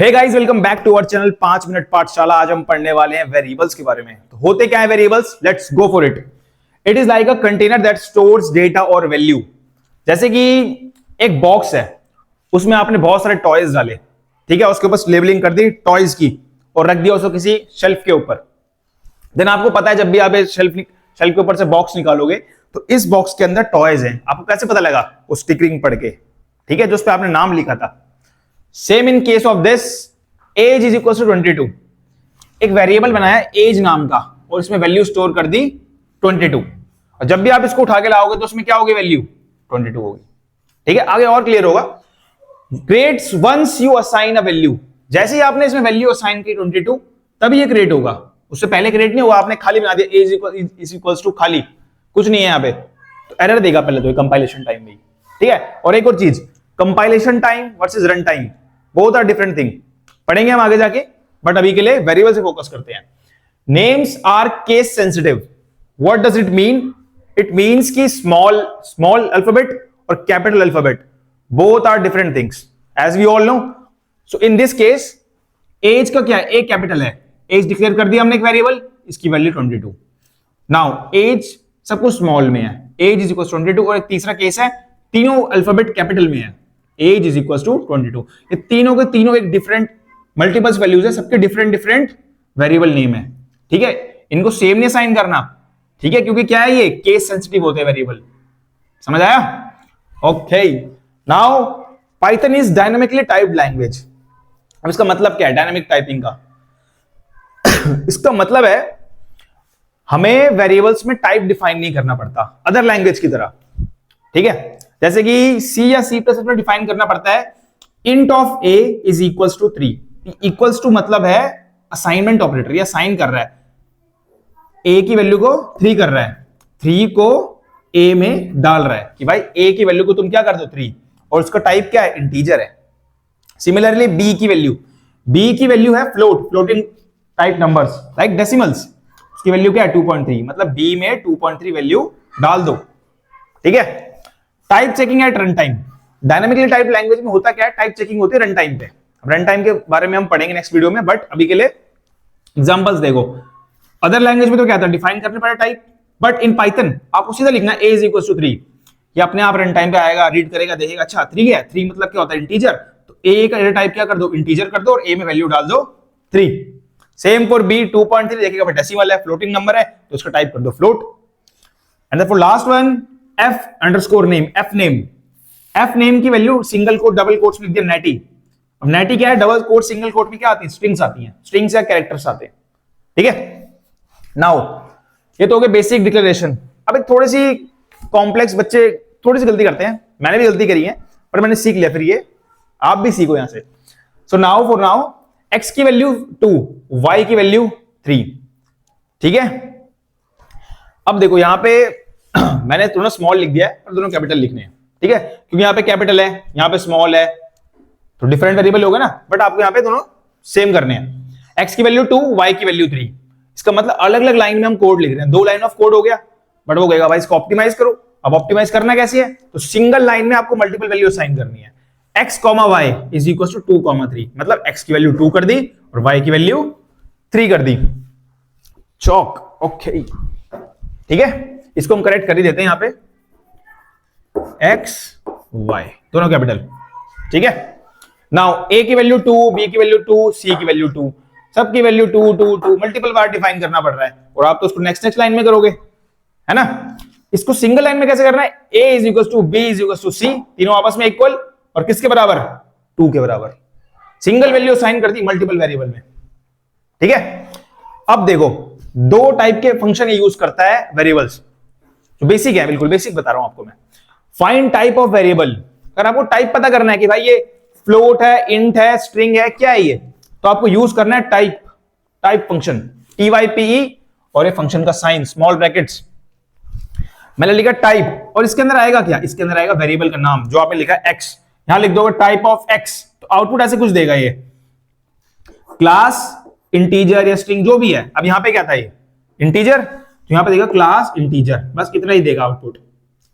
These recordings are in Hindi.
Hey guys, welcome back to our channel 5 minute Pathshala. आज हम पढ़ने वाले हैं वेरिएबल्स के बारे में। तो होते क्या है variables? Let's go for it. It is like a container that stores data और वैल्यू। जैसे कि एक बॉक्स है, उसमें आपने बहुत सारे टॉयज डाले, ठीक है, उसके ऊपर लेबलिंग कर दी टॉयज की और रख दिया उसको किसी शेल्फ के ऊपर। देन आपको पता है जब भी आप शेल्फ के ऊपर से बॉक्स निकालोगे तो इस बॉक्स के अंदर टॉयज हैं। आपको कैसे पता लगा? वो स्टिकरिंग पढ़ के, ठीक है, जो उस पर आपने नाम लिखा था। Same in case of this, age is equal to 22। एक वेरिएबल बनाया एज नाम का और इसमें वैल्यू स्टोर कर दी 22। और जब भी आप इसको उठा के लाओगे तो उसमें क्या होगी? वैल्यू 22 होगी। ठीक है, आगे और क्लियर होगा। Creates once you assign a value. जैसे ही आपने इसमें वैल्यू असाइन की 22, तभी ये क्रिएट होगा। उससे पहले क्रिएट नहीं हुआ, आपने खाली बना दिया एज इज इक्वल्स टू खाली, कुछ नहीं है यहाँ पे, तो एरर देगा पहले तो कंपाइलेशन टाइम में। ठीक है, और एक और चीज, compilation time versus run time, both are different thing. पढ़ेंगे हम आगे जाके, बट अभी के लिए वेरिएबल से फोकस करते हैं। Names are case sensitive. What does it mean? It means कि स्मॉल अल्फाबेट और capital alphabet both are different things, as we all know. So in this case age का क्या है? ए कैपिटल है, एज डिक्लेयर कर दिया हमने एक वेरिएबल, इसकी वैल्यू 22। नाउ एज सब कुछ स्मॉल में है, एज इज इक्वल टू 22। और एक तीसरा केस है, तीनों अल्फाबेट कैपिटल में है, एज इज इक्वल टू 22। ये तीनों के तीनों एक डिफरेंट मल्टीपल्स वैल्यूज है, सबके डिफरेंट डिफरेंट वेरिएबल नेम है। ठीक है, इनको सेम नहीं असाइन करना, ठीक है, क्योंकि क्या है, ये केस सेंसिटिव होते हैं वेरिएबल। समझ आया? Okay, now Python is dynamically typed language. अब इसका मतलब क्या है डायनामिक टाइपिंग का? इसका मतलब है हमें वेरिएबल्स में टाइप डिफाइन नहीं करना पड़ता अदर लैंग्वेज की तरह। ठीक है, जैसे कि सी या सी प्लस में डिफाइन करना पड़ता है int of A is equals to 3। Equals to मतलब है असाइनमेंट ऑपरेटर, या साइन कर रहा है, ए की वैल्यू को 3 कर रहा है, 3 को ए में डाल रहा है कि भाई ए की वैल्यू को तुम क्या कर दो 3, और उसका टाइप क्या है? इंटीजर है। सिमिलरली बी की वैल्यू है floating type numbers like decimals, उसकी वैल्यू क्या है? 2.3, मतलब बी में 2.3 वैल्यू डाल दो। ठीक है, type checking at run time. Dynamically type language में होता क्या है? टाइप चेकिंग होती है रन टाइम पे। रन टाइम के बारे में हम पढ़ेंगे नेक्स्ट वीडियो में, बट अभी के लिए एग्जांपल्स देखो। अदर लैंग्वेज में तो क्या था? डिफाइन करने पड़ा टाइप, बट इन पाइथन आपको सीधा लिखना ए इज इक्वल टू 3। ये अपने आप रन टाइम पे आएगा, रीड करेगा, देखेगा अच्छा 3 है, 3 मतलब क्या होता है? इंटीजर। तो ए का टाइप क्या कर दो? इंटीजर कर दो, और ए में वैल्यू डाल दो 3। सेम फॉर बी 2.3, देखेगा डेसिमल है, फ्लोटिंग नंबर है, तो उसका टाइप कर दो float. And for last one f underscore name, f name की value single quote double quotes में लिख दिया नैटी। अब नैटी क्या है? डबल कोट सिंगल कोट में क्या आती है? स्ट्रिंग्स आती हैं, स्ट्रिंग्स या कैरेक्टर्स आते हैं। ठीक है, नाउ ये तो हो गया बेसिक डिक्लेरेशन। अब एक थोड़ी सी कॉम्प्लेक्स, बच्चे थोड़ी सी गलती करते हैं, मैंने भी गलती करी है, पर मैंने सीख लिया, फिर ये आप भी सीखो यहां से। So now for now x की वैल्यू 2, y की वैल्यू 3। ठीक है, अब देखो यहां पे मैंने दोनों स्मॉल लिख दिया है, पर दोनों कैपिटल लिखने हैं। ठीक है, क्योंकि यहां पे कैपिटल है, यहां पे स्मॉल है, तो डिफरेंट वेरिएबल होगा ना, बट आपको यहां पे दोनों सेम करने हैं। x की वैल्यू 2, y की वैल्यू 3। इसका मतलब अलग अलग लाइन में हम कोड लिख रहे हैं, 2 लाइन ऑफ कोड हो गया, बट वो कहेगा भाई इसको ऑप्टिमाइज करो। अब ऑप्टिमाइज करना कैसे है? तो सिंगल लाइन में आपको मल्टीपल वैल्यू असाइन करनी है। x, y is equal to 2, 3, मतलब x की वैल्यू 2 कर दी और y की वैल्यू 3 कर दी। चौक। ओके, ठीक है, इसको हम करेक्ट कर ही देते हैं यहां पे, x y दोनों कैपिटल। ठीक है, नाउ a की वैल्यू 2, b की वैल्यू 2, c की वैल्यू 2, सबकी वैल्यू 2 2 2, मल्टीपल बार डिफाइन करना पड़ रहा है, और आप तो उसको नेक्स्ट लाइन में करोगे, है ना। इसको सिंगल लाइन में कैसे करना है? a is equal to b is equal to c, तीनों आपस में इक्वल, और किसके बराबर? 2 के बराबर। सिंगल वैल्यू असाइन कर दी मल्टीपल वेरिएबल में। ठीक है, अब देखो 2 टाइप के फंक्शन ये यूज करता है वेरिएबल्स, जो बेसिक है, बिल्कुल बेसिक बता रहा हूं आपको मैं। फाइंड टाइप ऑफ वेरिएबल, अगर आपको टाइप पता करना है कि भाई ये फ्लोट है, इंट है, स्ट्रिंग है, क्या है ये, तो आपको यूज करना है टाइप फंक्शन, type, और ये फंक्शन का साइन स्मॉल ब्रैकेट्स। मैंने लिखा टाइप, और इसके अंदर आएगा क्या? इसके अंदर आएगा वेरिएबल का नाम, जो आपने लिखा है x, यहां लिख दोगे टाइप ऑफ x, तो आउटपुट ऐसे कुछ देगा, ये क्लास इंटीजर या स्ट्रिंग जो भी है। अब यहां पे क्या था? ये इंटीजर, तो यहां पे देगा क्लास इंटीजर, बस इतना ही देगा आउटपुट,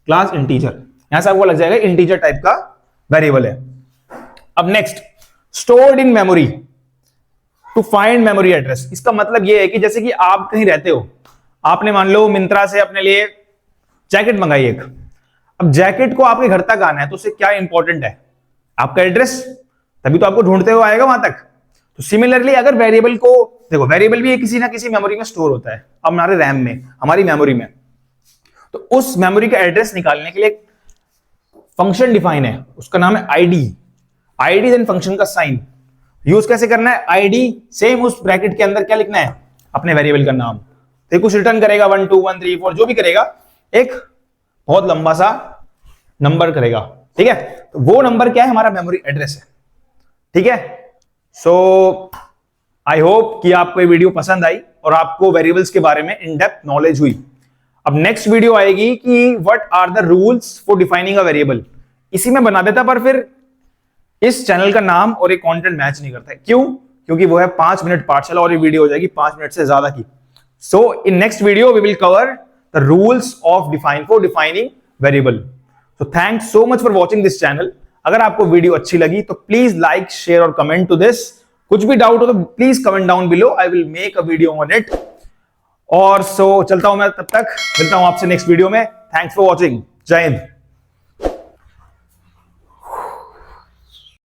क्लास इंटीजर। यहां से आपको लग जाएगा इंटीजर टाइप का वेरिएबल है। अब next stored in memory to find memory address. इसका मतलब यह है कि जैसे कि आप कहीं रहते हो, आपने मान लो मिंत्रा से अपने लिए जैकेट मंगाई एक, अब जैकेट को आपके घर तक आना है तो उससे क्या इंपॉर्टेंट है? आपका एड्रेस, तभी तो आपको ढूंढते हुए आएगा वहां तक। तो सिमिलरली अगर वेरिएबल को देखो, वेरिएबल भी किसी ना किसी मेमोरी में स्टोर होता है, अब हमारे रैम में, हमारी मेमोरी में, तो उस मेमोरी का एड्रेस निकालने के लिए एक फंक्शन डिफाइन है, उसका नाम है आईडी। आईडी देन फंक्शन का साइन। यूज कैसे करना है? आईडी सेम उस ब्रैकेट के अंदर क्या लिखना है? अपने वेरिएबल का नाम। तो कुछ रिटर्न करेगा 1 2 1 3 4 जो भी करेगा, एक बहुत लंबा सा नंबर करेगा, ठीक है? तो वो नंबर क्या है? हमारा मेमोरी एड्रेस है, ठीक है? सो आई होप कि आपको ये वीडियो पसंद आई और आपको वेरिएबल्स के बारे में इन डेप्थ नॉलेज हुई। अब नेक्स्ट वीडियो आएगी कि what are the rules for defining a variable. इसी में बना देता, पर फिर इस चैनल का नाम और एक कंटेंट मैच नहीं करता है। क्यों? क्योंकि वो है 5 मिनट पाठशाला और ये वीडियो हो जाएगी 5 मिनट से ज्यादा की। So in next video we will cover the rules of defining variable. So thanks so much for watching this channel. अगर आपको वीडियो अच्छी लगी तो प्लीज लाइक, शेयर और कमेंट टू दिस। कुछ भी डाउट हो तो please comment down below, I will make a video on it. और चलता हूं मैं, तब तक मिलता हूं आपसे नेक्स्ट वीडियो में। Thanks for watching. जय हिंद।